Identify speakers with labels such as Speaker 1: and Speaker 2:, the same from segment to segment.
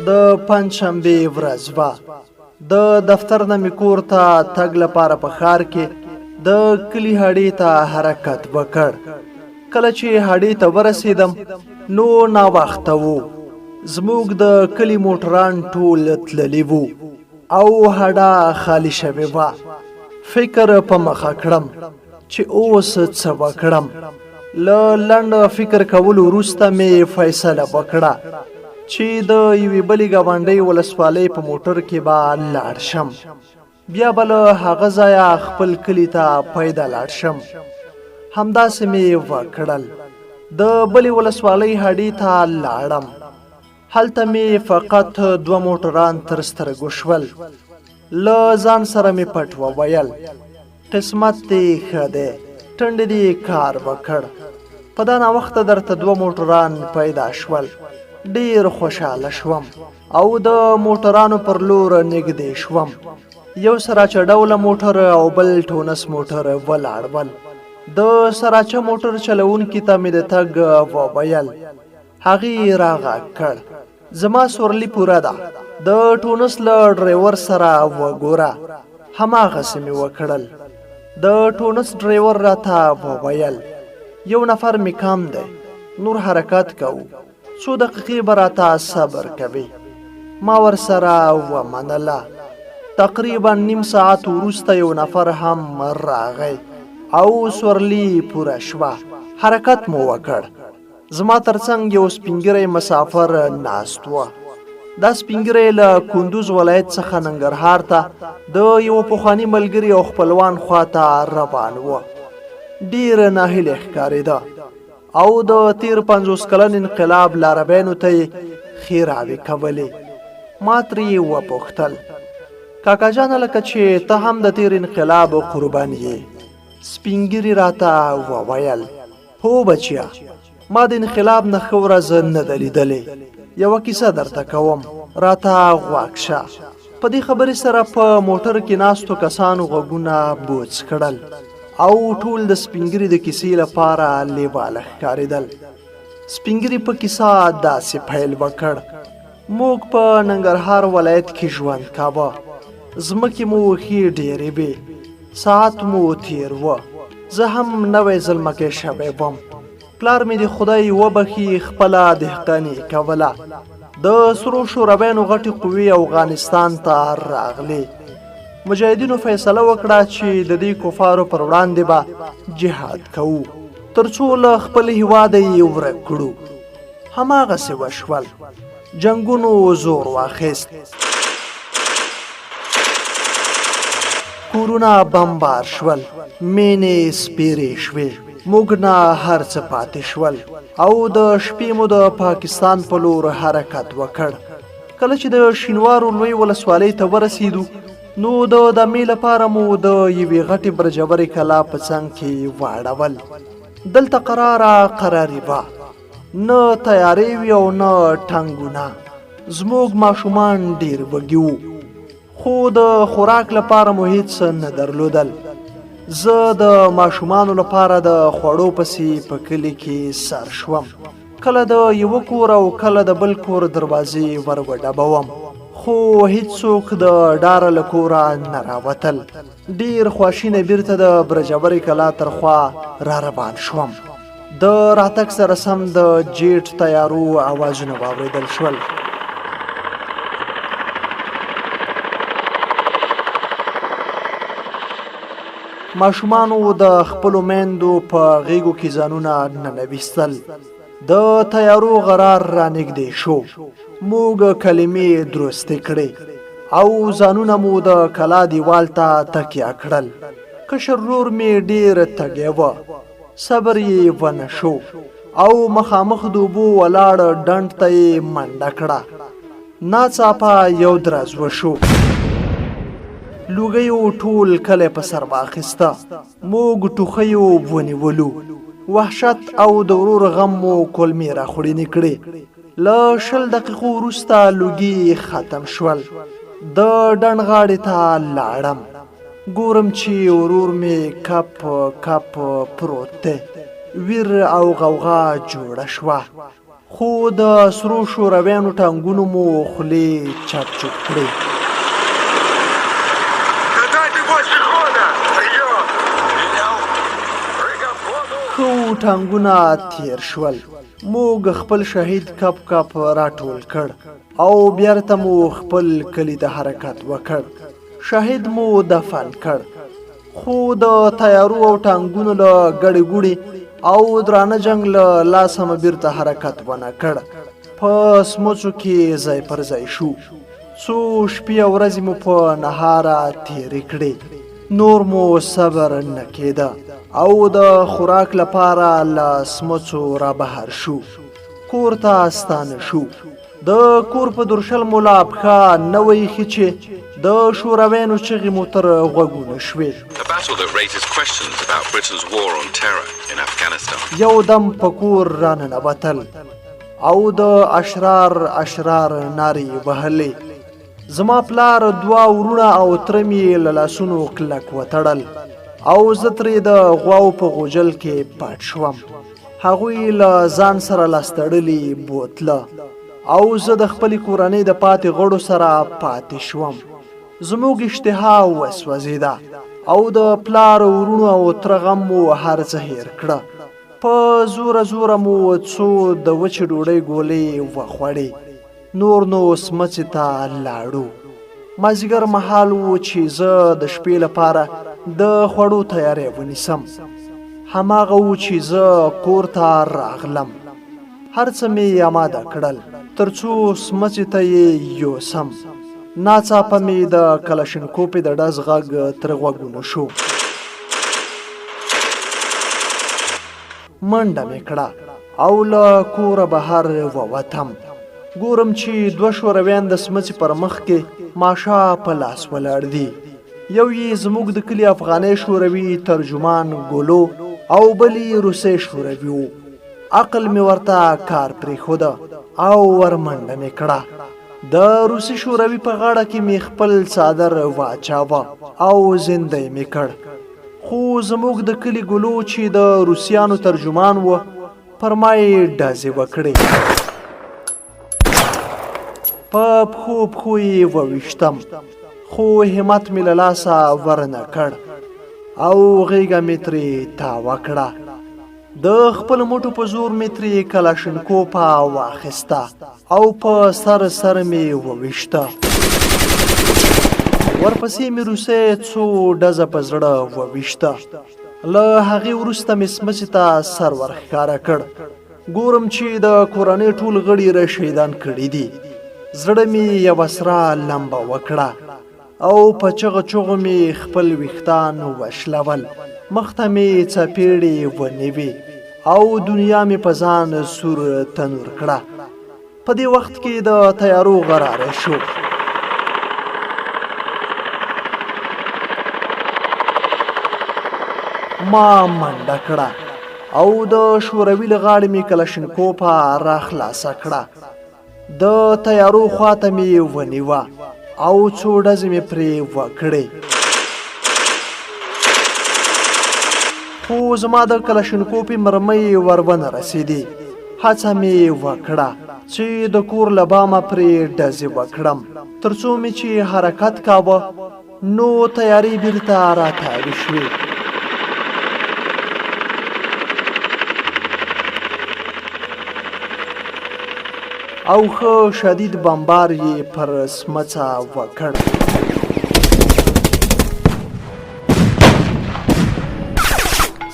Speaker 1: د پنجشنبې ورځ وه. د دفتر نه مې کور ته تګ لپاره په ښار کې د کلي هډې ته حرکت وکړ. کله چې هډې ته ورسېدم نو ناوخته و. زموږ د کلي موټران ټول تللي وو او هډه خالي شوې وه. فکر په مخه کړم چې اوس څه وکړم. له لنډ فکر کولو وروسته مې فیصله وکړه چې د یوې بلې ګاونډۍ ولسوالۍ په موټر کې به لاړ شم. بیا به له هغه ځایه خپل کلي ته پیدا لاړ شم. همداسې مې وکړل. د بلې ولسوالۍ هډې ته لاړم. هلته مې فقط 2 موټران تر سترګو شول. له ځان سره مې پټ وویل قسمت دې ښه دی، ټنډې دې کار وکړ. په دا ناوخته درته 2 موټران پیدا شول. ډیر خوشحاله شوم او د موټرانو پر لور نږدې شوم. یو سراچه ډوله موټر او بل ټونس موټر ولاړ ول. د سراچه موټر چلوونکي ته مې د تګ وویل. هغې راغږ کړ زما سورلي پوره ده، د ټونس له ډریور سره وګوره. هماغسې مې وکړل. د ټونس ډریور راته وویل یو نفر مې کم دی، نور حرکت کوو، څو دقیقې به راته صبر کوي. ما ورسره ومنله. تقریبا نیم ساعت وروسته یو نفر هم راغی او سورلي پوره شوه. حرکت مو وکړ. زما ترڅنګ یو سپینګری مسافر ناست و. دا سپینګری له کندوز ولایت څخه ننګرهار ته د یو پخواني ملګري او خپلوان خواته روان و. ډېر ناهیلی ښکارېده او د تیر 50 کلن انقلاب لارویانو ته یې ښېراوې کولې. ما ترې وپوښتل کاکا جانه لکه چې ته هم د تیر انقلاب قرباني یې؟ سپین ږیري راته وویل هو بچیا، ما د انقلاب نه ښه ورځ نه ده لیدلې. یوه کیسه درته کوم، راته غوږ شه. په دې خبرې سره په موټر کې ناستو کسانو غوږونه بوڅ کړل او ټول د سپینګري د کیسې لپاره لیواله ښکارېدل. سپینګري په کیسه داسې پیل وکړ. موږ په ننګرهار ولایت کې ژوند کاوه. ځمکې مو ښې ډېرې وې، ساعت مو تېر و. زه هم نوی ځلمکی شوی وم. پلار مې د خدای وبخي خپله دهقاني کوله. د سرو شورویانو غټې قوې افغانستان ته راغلې. مجاهدینو فیصله وکړه چې د دې کفارو پر وړاندې به جهاد کوو تر څو له خپل هیواده یې ورک کړو. هماغسې وشول. جنګونو زور واخیست. کورونه بمبار شول. مینې سپیرې شوې. موږ نه هر څه پاتې شول او د شپې مو د پاکستان په لور حرکت وکړ. کله چې د شینوارو لوی ولسوالۍ ته ورسېدو نو د دمې لپاره مو د یوې غټې برجورې کلا په څنګ کې واړول. دلته قراري وه، نه تیارې وې او نه ټنګونه. زموږ ماشومان ډېر وږي وو خو د خوراک لپاره مو هیڅ نه درلودل. زه د ماشومانو لپاره د خوړو پسې په کلي کې سر شوم. کله د یوه کور او کله د بل کور دروازې ور وډبوم خو هیڅوک د ډاره له کوره نه راوتل. ډېر خواشینه بیرته د برجورې کلا تر خوا را روان شوم. د راتګ سره سم د جیټ تیارو اوازونه واورېدل شول. ماشومانو د خپلو میندو په غېږو کې ځانونه ننویستل. د تیارو غرار را نږدې شو. موږ کلمې درستې کړې او ځانونه مو د کلا دیوال ته تکیه کړل. کشر ورور مې ډېر تږی و. صبر یې ونه شو او مخامخ د اوبو ولاړ ډنډ ته یې منډه کړه. ناڅاپه یو درز وشو. لوګیو ټول کلی په سر واخیسته. موږ ټوخیو ونیولو. وحشت او د ورور غم مو کولمې راخوړینې کړې. له 20 دقیقو وروسته لوګي ختم شول. د ډنډ غاړې ته لاړم. ګورم چې ورور مې کپ پروت دی. ویر او غوغا جوړه شوه خو د سرو شورویانو ټانګونو مو خولې چپ چپ کړې. خو ټانګونه تیر شول. موږ خپل شهید کپ کپ راټول کړ او بیرته مو خپل کلي ته حرکت وکړ. شهید مو دفن کړ. خو د تیارو او ټانګونو له ګړې ګوړې او درانه جنگ له لاسه مو بیرته حرکت ونه کړ. په سموڅو کې ځای پر ځای شو. څو شپې او ورځې مو په نهاره تېرې کړې. نور مو صبر نه کېده او د خوراک لپاره له سموڅو را بهر شو. کور ته ستانه شو. د کور په درشل مو لا پښه نه وه ایښې چې د شورویانو چغې مو تر غوږونو شوې. یو دم په کور راننوتل او د اشرار نارې وهلې. زما پلار دوه ورونه او تره مې له لاسونو کلک وتړل او زه ترې د غواو په غوجل کې پټ شوم. هغوی له ځان سره لاس تړلي بوتله او زه د خپلې کورنۍ د پاتې غړو سره پاتې شوم. زموږ اشتها وسوځېده او د پلار ورونو او تره غم مو هر څه هېر کړه. په زوره مو څو د وچې ډوډۍ ګولې وخوړې. نور نو سمڅې ته لاړو. مازدیګر مهال و چې زه د شپې لپاره د خوړو تیاری ونیسم. هماغه و چې زه کور ته راغلم. هر څه مې اماده کړل تر څو سمڅې ته یې یوسم. ناڅاپه مې د کلشنکوپې د ډز غږ تر غوږونو شو. منډه مې کړه او له کوره بهر ووتم. ګورم چې دوه شورویان د سمڅې پر مخ کې ماشه په لاس ولاړ دي. یو یې زموږ د کلي افغاني شوروي ترجمان ګولو او بل یې روسي شوروي و. عقل مې ورته کار پرېښوده او ورمنډه مې کړه. د روسي شوروي په غاړه کې مې خپل څادر واچاوه او زندۍ مې کړ. خو زموږ د کلي ګلو چې د روسیانو ترجمان و پر ما یې ډزې وکړې. په پښو یې وویشتم خو همت مې له لاسه ورنه کړ او غېږه مې ترې تاوه کړه. د خپل موټو په زور مې ترې کلاشینکوپه واخیسته او په سر مې وویشته. ورپسې مې روسۍ څو ډزه په زړه وویشته. له هغې وروسته مې سمڅې ته سر ورښکاره کړ. ګورم چې د کورنۍ ټول غړي را شهیدان کړي دي. زړه مې یوه سره لمبه وکړه او په چغو مې خپل ویښتان وشلول. مخ ته مې څپېړې ونیوې او دنیا مې په ځان سور تنور کړه. په دې وخت کې د تیارو غراره شو. ما منډه کړه او د شوروي له غاړې مې کلشنکوپه را خلاصه کړه. د تیارو خواته مې ونیوه او څو ډزې مې پرې وکړې. خو زما د کلشنکوپې مرمۍ ور ونه رسېدې. هڅه مې وکړه چې د کور له بامه پرې ډزې وکړم. تر څو مې چې حرکت کاوه نو تیارې بیرته راتاوې شوې. او ښه شدید بمبار یې پر سمڅه وکړ.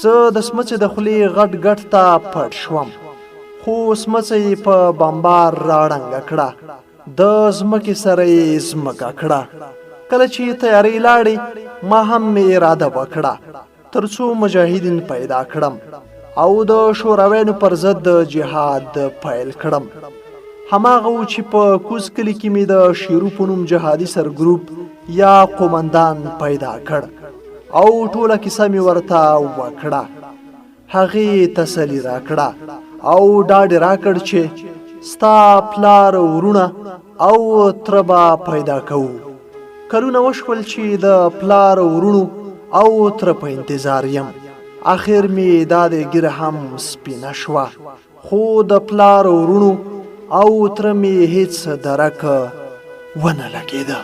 Speaker 1: زه د سمڅې د خولې غټ ته پټ شوم. خو سمڅه یې په بمبار راړنګه کړه. د ځمکې سره یې ځمکه کړه. کله چې تیارې لاړې ما هم اراده وکړه تر څو مجاهدین پیدا کړم او د شورویانو پر ضد جهاد پیل کړم. هماغه و چې په کوز کلي کې مې د شیرو په نوم جهادي سرګروپ یا قومندان پیدا کړ او ټوله کیسه مې ورته وکړه. هغې تسلي راکړه او ډاډ یې راکړ چې ستا پلار ورونه او تره به پیدا کوو. کلونه وشول چې د پلار ورونو او تره په انتظار یم. اخر مې دا د ګیره هم سپینه شوه. خو د پلار ورونو او تره مې هیڅ درک ونه لګېده.